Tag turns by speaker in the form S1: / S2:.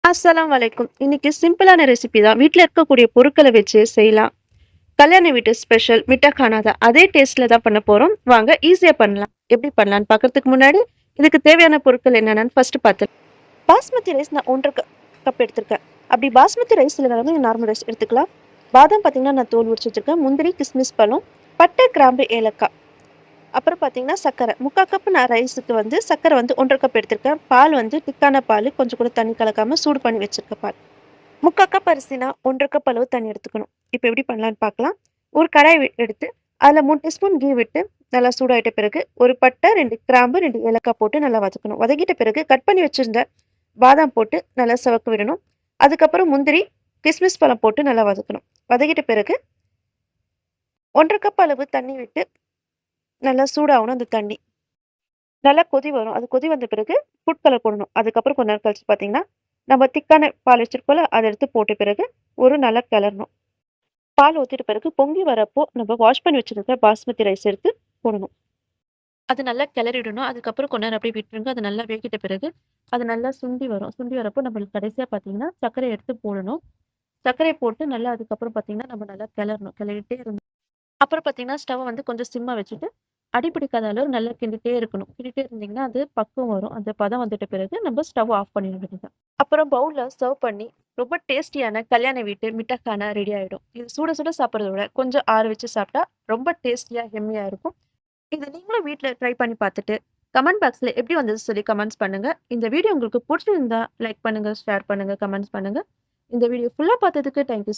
S1: அஸ்ஸலாமு அலைக்கும். இன்னைக்கு சிம்பிளான ரெசிபி தான். வீட்ல இருக்கக்கூடிய பொருட்கள வச்சு செய்யலாம். கல்யாண வீட்டு ஸ்பெஷல் மிட்டா கானா தான். அதே டேஸ்ட்ல தான் பண்ண போறோம். வாங்க ஈஸியா பண்ணலாம். எப்படி பண்ணலான்னு பார்க்கறதுக்கு முன்னாடி, இதுக்கு தேவையான பொருட்கள் என்னென்னன்னு ஃபர்ஸ்ட் பார்த்துடலாம். பாஸ்மதி ரைஸ் நான் 1 1/2 கப் எடுத்திருக்கேன். அப்படி பாஸ்மதி ரைஸ் இல்லனாலும் நார்மல் ரைஸ் எடுத்துக்கலாம். பாதாம் பார்த்தீங்கன்னா, நான் தோல் உரிச்சு வச்சிருக்கேன். முந்திரி, கிஸ்மிஸ் பழம், பட்டை, கிராம்பு, ஏலக்காய். அப்புறம் பார்த்தீங்கன்னா, சர்க்கரை. 3/4 கப் நான் ரைஸுக்கு வந்து சர்க்கரை வந்து 1 1/2 கப் எடுத்திருக்கேன். பால் வந்து திக்கான பால். கொஞ்சம் கூட தண்ணி கலக்காம சூடு பண்ணி வச்சிருக்க பால். 3/4 கப் அரிசினா 1 1/2 கப் அளவு தண்ணி எடுத்துக்கணும். இப்போ எப்படி பண்ணலான்னு பார்க்கலாம். ஒரு கடாய் எடுத்து அதில 3 டீஸ்பூன் கீ விட்டு நல்லா சூடாயிட்ட பிறகு, ஒரு பட்டை, 2 கிராம்பு, 2 ஏலக்காய் போட்டு நல்லா வதக்கணும். வதக்கிட்ட பிறகு கட் பண்ணி வச்சிருந்த பாதாம் போட்டு நல்லா சிவக்க விடணும். அதுக்கப்புறம் முந்திரி, கிஸ்மிஸ் பழம் போட்டு நல்லா வதக்கணும். வதக்கிட்ட பிறகு 1 1/2 கப் அளவு தண்ணி விட்டு நல்லா சூடாகணும் அந்த தண்ணி. நல்லா கொதி வரும். அது கொதி வந்த பிறகு ஃபுட் கலர் போடணும். அதுக்கப்புறம் கொஞ்ச நேரம் கழிச்சு பார்த்தீங்கன்னா, நம்ம திக்கான பால் வச்சிருக்கோம்ல, அத எடுத்து போட்ட பிறகு ஒரு நல்லா கிளறணும். பால் ஊத்திட்ட பிறகு பொங்கி வரப்போ நம்ம வாஷ் பண்ணி வச்சிருக்க பாஸ்மதி ரைஸ் எடுத்து போடணும். அது நல்லா கிளறிடணும். அதுக்கப்புறம் கொஞ்ச நேரம் அப்படியே விட்டுருங்க. அது நல்லா வேகிட்ட பிறகு, அது நல்லா சுண்டி வரும். சுண்டி வரப்போ நம்மளுக்கு கடைசியா பார்த்தீங்கன்னா, சர்க்கரைய எடுத்து போடணும். சர்க்கரைய போட்டு நல்லா அதுக்கப்புறம் பார்த்தீங்கன்னா, நம்ம நல்லா கிளறணும். கிளறிட்டே இருக்கணும். அப்புறம் பார்த்தீங்கன்னா, ஸ்டவ்வ வந்து கொஞ்சம் சிம்மா வச்சுட்டு, அடி பிடிக்காத அளவு நல்லா கிண்டிட்டே இருக்கணும். கிண்டிட்டே இருந்தீங்கன்னா, அது பக்குவம் வரும். அந்த பதம் வந்துட்ட பிறகு நம்ம ஸ்டவ் ஆஃப் பண்ணிட வேண்டியதுதான். அப்புறம் பவுல்ல சர்வ் பண்ணி, ரொம்ப டேஸ்டியான கல்யாண வீட்டு மிட்டக்கானா ரெடி ஆயிடும். இது சுட சுட சாப்பிடுறத விட, கொஞ்சம் ஆற வச்சு சாப்பிட்டா ரொம்ப டேஸ்டியா, எம்மியா இருக்கும். இத நீங்களும் வீட்ல ட்ரை பண்ணி பார்த்துட்டு, கமெண்ட் பாக்ஸ்ல எப்படி வந்தது சொல்லி கமெண்ட்ஸ் பண்ணுங்க. இந்த வீடியோ உங்களுக்கு புடிச்சிருந்தா லைக் பண்ணுங்க, ஷேர் பண்ணுங்க, கமெண்ட்ஸ் பண்ணுங்க. இந்த வீடியோ ஃபுல்லா பார்த்ததுக்கு தேங்க் யூ